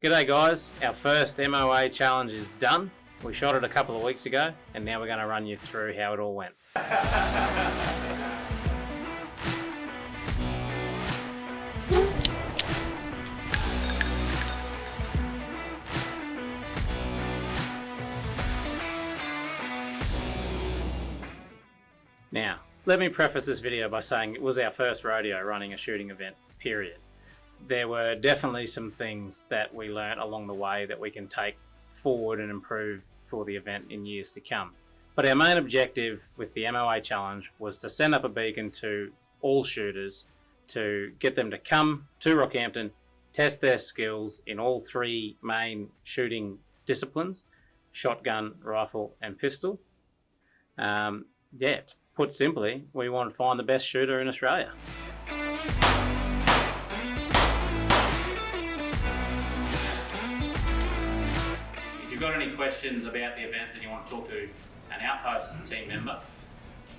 G'day guys, our first MOA challenge is done. We shot it a couple of weeks ago and now we're going to run you through how it all went. Now, let me preface this video by saying it was our first rodeo running a shooting event, period. There were definitely some things that we learnt along the way that we can take forward and improve for the event in years to come. But our main objective with the MOA challenge was to send up a beacon to all shooters to get them to come to Rockhampton, test their skills in all three main shooting disciplines: shotgun, rifle and pistol. Put simply, we want to find the best shooter in Australia. If you've got any questions about the event and you want to talk to an Outpost team member,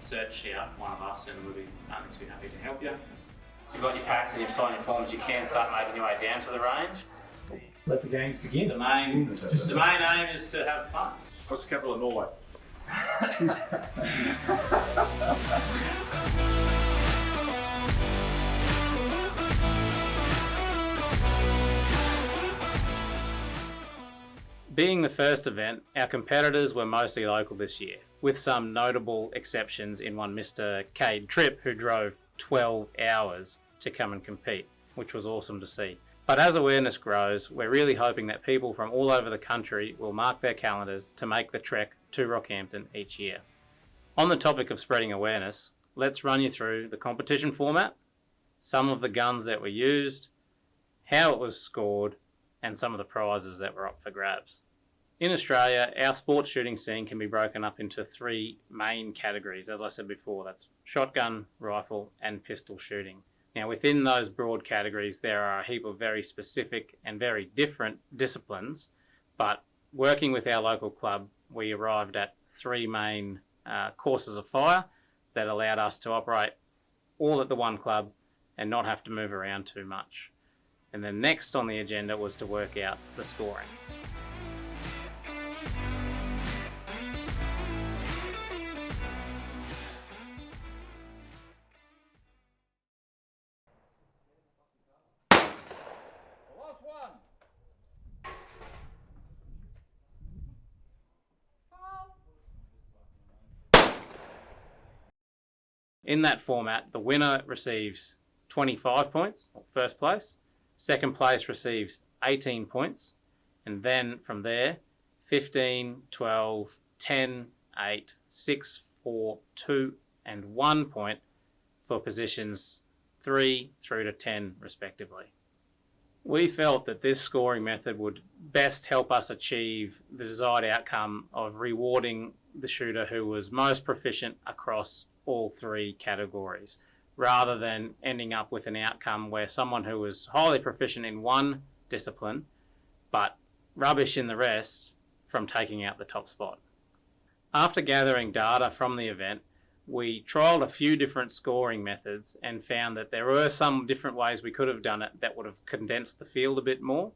search out one of us and we'll be only too happy to help you. So you've got your packs and you've signed your forms, you can start making your way down to the range. Let the games begin. The main aim is to have fun. What's the capital of Norway? Being the first event, our competitors were mostly local this year, with some notable exceptions in one Mr. Cade Tripp, who drove 12 hours to come and compete, which was awesome to see. But as awareness grows, we're really hoping that people from all over the country will mark their calendars to make the trek to Rockhampton each year. On the topic of spreading awareness, let's run you through the competition format, some of the guns that were used, how it was scored, and some of the prizes that were up for grabs. In Australia, our sports shooting scene can be broken up into three main categories. As I said before, that's shotgun, rifle, and pistol shooting. Now, within those broad categories, there are a heap of very specific and very different disciplines, but working with our local club, we arrived at three main courses of fire that allowed us to operate all at the one club and not have to move around too much. And then next on the agenda was to work out the scoring. In that format, the winner receives 25 points, or first place. Second place receives 18 points. And then from there, 15, 12, 10, 8, 6, 4, 2, and 1 point for positions 3 through to 10 respectively. We felt that this scoring method would best help us achieve the desired outcome of rewarding the shooter who was most proficient across all three categories, rather than ending up with an outcome where someone who was highly proficient in one discipline but rubbish in the rest from taking out the top spot. After gathering data from the event, we trialled a few different scoring methods and found that there were some different ways we could have done it that would have condensed the field a bit more.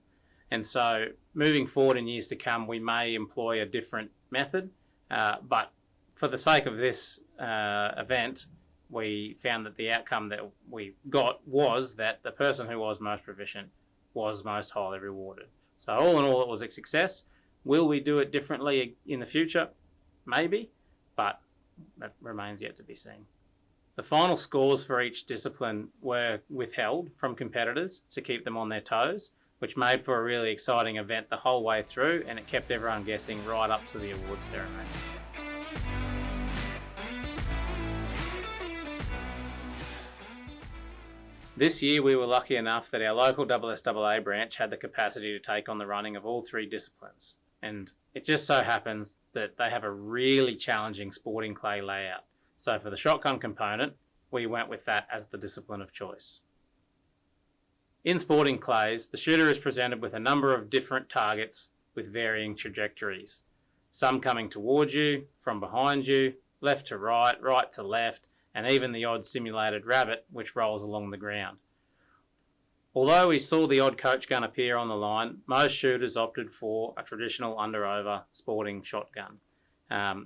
And so moving forward in years to come, we may employ a different method, but for the sake of this event, we found that the outcome that we got was that the person who was most proficient was most highly rewarded. So all in all, it was a success. Will we do it differently in the future? Maybe, but that remains yet to be seen. The final scores for each discipline were withheld from competitors to keep them on their toes, which made for a really exciting event the whole way through, and it kept everyone guessing right up to the awards ceremony. This year we were lucky enough that our local SSAA branch had the capacity to take on the running of all three disciplines. And it just so happens that they have a really challenging sporting clay layout. So for the shotgun component, we went with that as the discipline of choice. In sporting clays, the shooter is presented with a number of different targets with varying trajectories. Some coming towards you, from behind you, left to right, right to left, and even the odd simulated rabbit which rolls along the ground. Although we saw the odd coach gun appear on the line, most shooters opted for a traditional under-over sporting shotgun.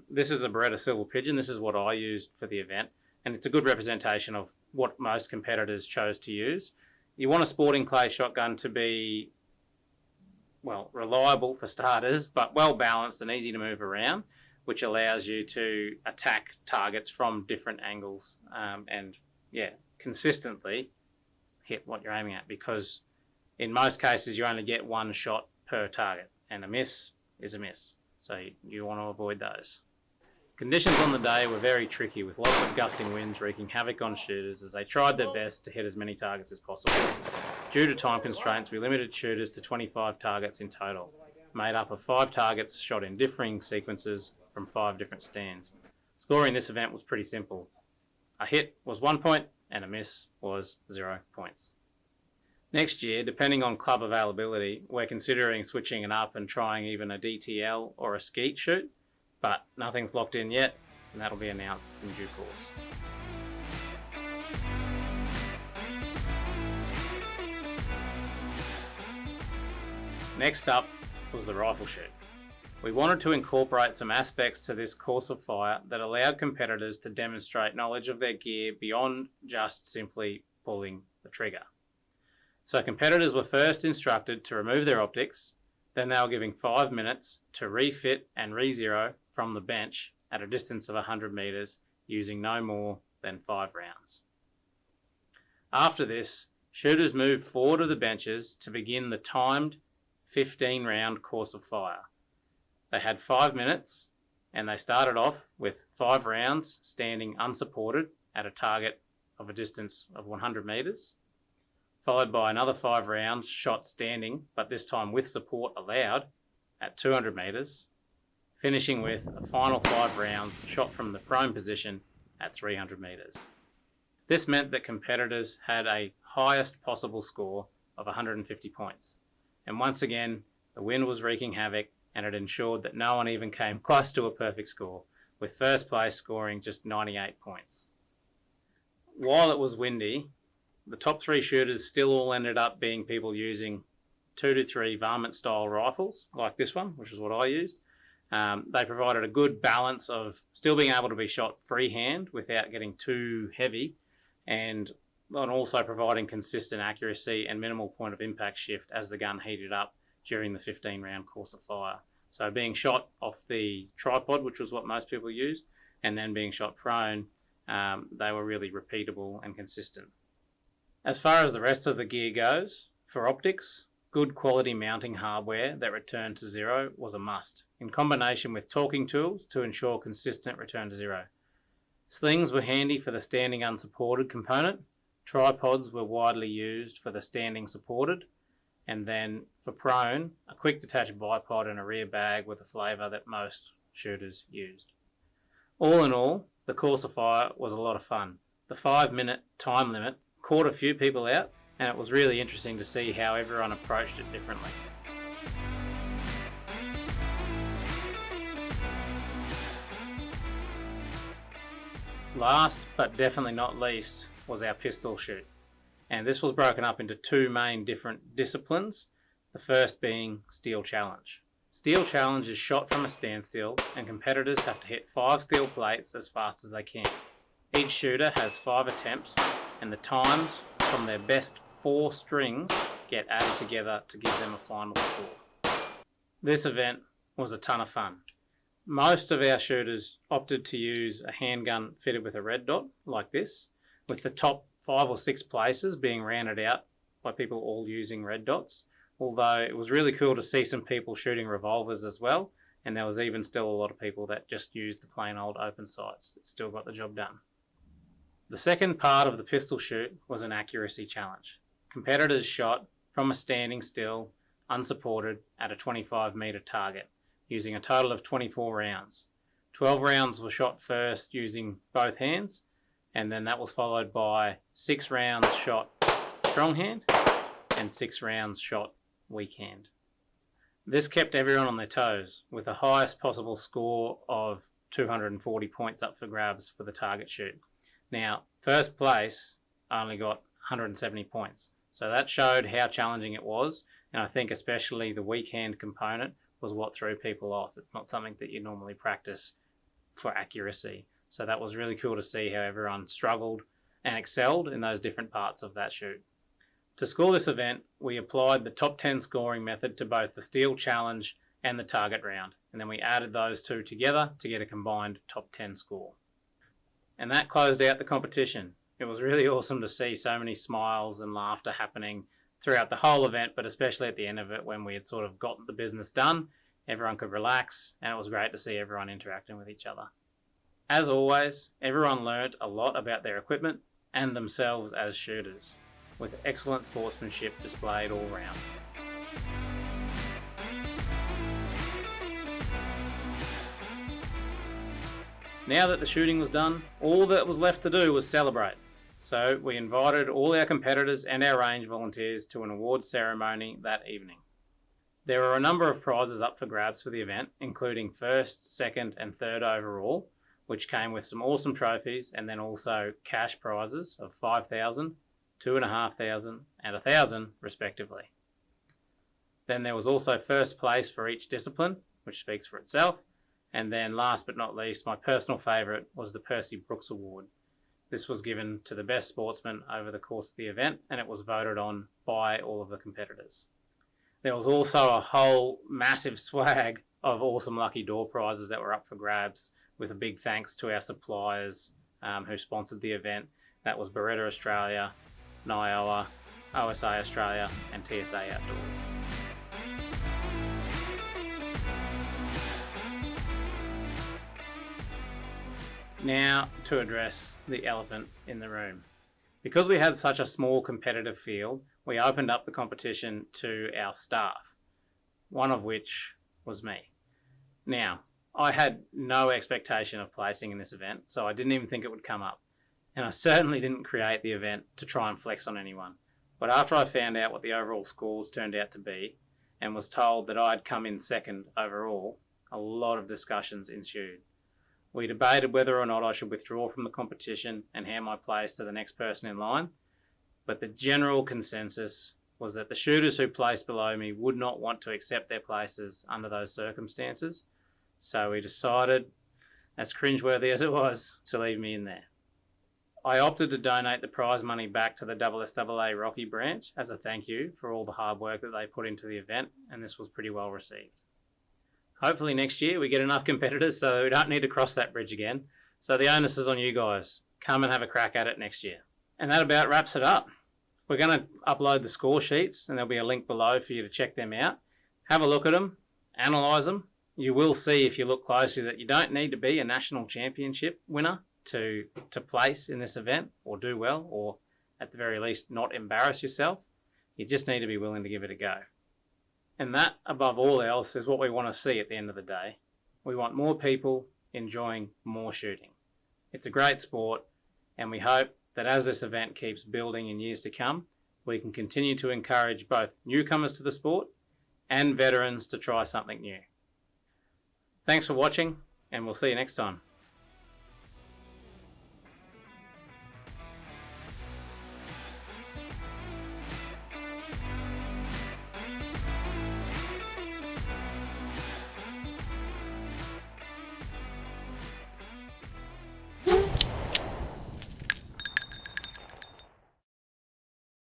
This is a Beretta Silver Pigeon. This is what I used for the event, and it's a good representation of what most competitors chose to use. You want a sporting clay shotgun to be, well, reliable for starters, but well balanced and easy to move around, which allows you to attack targets from different angles and consistently hit what you're aiming at, because in most cases you only get one shot per target, and a miss is a miss. So you want to avoid those. Conditions on the day were very tricky, with lots of gusting winds wreaking havoc on shooters as they tried their best to hit as many targets as possible. Due to time constraints, we limited shooters to 25 targets in total, made up of 5 targets shot in differing sequences from 5 different stands. Scoring this event was pretty simple. A hit was 1 point and a miss was 0 points. Next year, depending on club availability, we're considering switching it up and trying even a DTL or a skeet shoot, but nothing's locked in yet, and that'll be announced in due course. Next up was the rifle shoot. We wanted to incorporate some aspects to this course of fire that allowed competitors to demonstrate knowledge of their gear beyond just simply pulling the trigger. So competitors were first instructed to remove their optics, then they were given 5 minutes to refit and re-zero from the bench at a distance of 100 metres using no more than 5 rounds. After this, shooters moved forward of the benches to begin the timed 15-round course of fire. They had 5 minutes, and they started off with 5 rounds standing unsupported at a target of a distance of 100 metres, followed by another 5 rounds shot standing, but this time with support allowed, at 200 metres, finishing with a final 5 rounds shot from the prone position at 300 metres. This meant that competitors had a highest possible score of 150 points. And once again, the wind was wreaking havoc, and it ensured that no one even came close to a perfect score, with first place scoring just 98 points. While it was windy, the top 3 shooters still all ended up being people using 2 to 3 varmint-style rifles, like this one, which is what I used. They provided a good balance of still being able to be shot freehand without getting too heavy, and also providing consistent accuracy and minimal point of impact shift as the gun heated up during the 15-round course of fire. So being shot off the tripod, which was what most people used, and then being shot prone, they were really repeatable and consistent. As far as the rest of the gear goes, for optics, good quality mounting hardware that returned to zero was a must, in combination with talking tools to ensure consistent return to zero. Slings were handy for the standing unsupported component, tripods were widely used for the standing supported, and then for prone, a quick detach bipod and a rear bag were the flavour that most shooters used. All in all, the course of fire was a lot of fun. The 5-minute time limit caught a few people out, and it was really interesting to see how everyone approached it differently. Last but definitely not least was our pistol shoot. And this was broken up into 2 main different disciplines, the first being Steel Challenge. Steel Challenge is shot from a standstill, and competitors have to hit 5 steel plates as fast as they can. Each shooter has 5 attempts, and the times from their best 4 strings get added together to give them a final score. This event was a ton of fun. Most of our shooters opted to use a handgun fitted with a red dot, like this, with the top 5 or 6 places being rounded out by people all using red dots, although it was really cool to see some people shooting revolvers as well, and there was even still a lot of people that just used the plain old open sights. It still got the job done. The second part of the pistol shoot was an accuracy challenge. Competitors shot from a standing still, unsupported, at a 25-metre target, using a total of 24 rounds. 12 rounds were shot first using both hands, and then that was followed by 6 rounds shot strong hand and 6 rounds shot weak hand. This kept everyone on their toes, with the highest possible score of 240 points up for grabs for the target shoot. Now, first place only got 170 points, So that showed how challenging it was, and I think especially the weekend component was what threw people off. It's not something that you normally practice for accuracy. So that was really cool to see how everyone struggled and excelled in those different parts of that shoot. To score this event, we applied the top 10 scoring method to both the steel challenge and the target round, and then we added those two together to get a combined top 10 score. And that closed out the competition. It was really awesome to see so many smiles and laughter happening throughout the whole event, but especially at the end of it when we had sort of got the business done, everyone could relax, and it was great to see everyone interacting with each other. As always, everyone learnt a lot about their equipment and themselves as shooters, with excellent sportsmanship displayed all round. Now that the shooting was done, all that was left to do was celebrate. So we invited all our competitors and our range volunteers to an awards ceremony that evening. There were a number of prizes up for grabs for the event, including first, second and third overall, which came with some awesome trophies, and then also cash prizes of $5,000, $2,500 and $1,000 respectively. Then there was also first place for each discipline, which speaks for itself. And then last but not least, my personal favourite was the Percy Brooks Award. This was given to the best sportsman over the course of the event, and it was voted on by all of the competitors. There was also a whole massive swag of awesome lucky door prizes that were up for grabs, with a big thanks to our suppliers who sponsored the event. That was Beretta Australia, Nioa, OSA Australia and TSA Outdoors. Now to address the elephant in the room. Because we had such a small competitive field, we opened up the competition to our staff, one of which was me. Now, I had no expectation of placing in this event, so I didn't even think it would come up. And I certainly didn't create the event to try and flex on anyone. But after I found out what the overall scores turned out to be, and was told that I'd come in second overall, a lot of discussions ensued. We debated whether or not I should withdraw from the competition and hand my place to the next person in line, but the general consensus was that the shooters who placed below me would not want to accept their places under those circumstances, so we decided, as cringeworthy as it was, to leave me in there. I opted to donate the prize money back to the SSAA Rocky branch as a thank you for all the hard work that they put into the event, and this was pretty well received. Hopefully next year we get enough competitors so we don't need to cross that bridge again. So the onus is on you guys. Come and have a crack at it next year. And that about wraps it up. We're going to upload the score sheets and there'll be a link below for you to check them out. Have a look at them, analyse them. You will see if you look closely that you don't need to be a national championship winner to place in this event or do well, or at the very least not embarrass yourself. You just need to be willing to give it a go. And that, above all else, is what we want to see at the end of the day. We want more people enjoying more shooting. It's a great sport, and we hope that as this event keeps building in years to come, we can continue to encourage both newcomers to the sport and veterans to try something new. Thanks for watching, and we'll see you next time.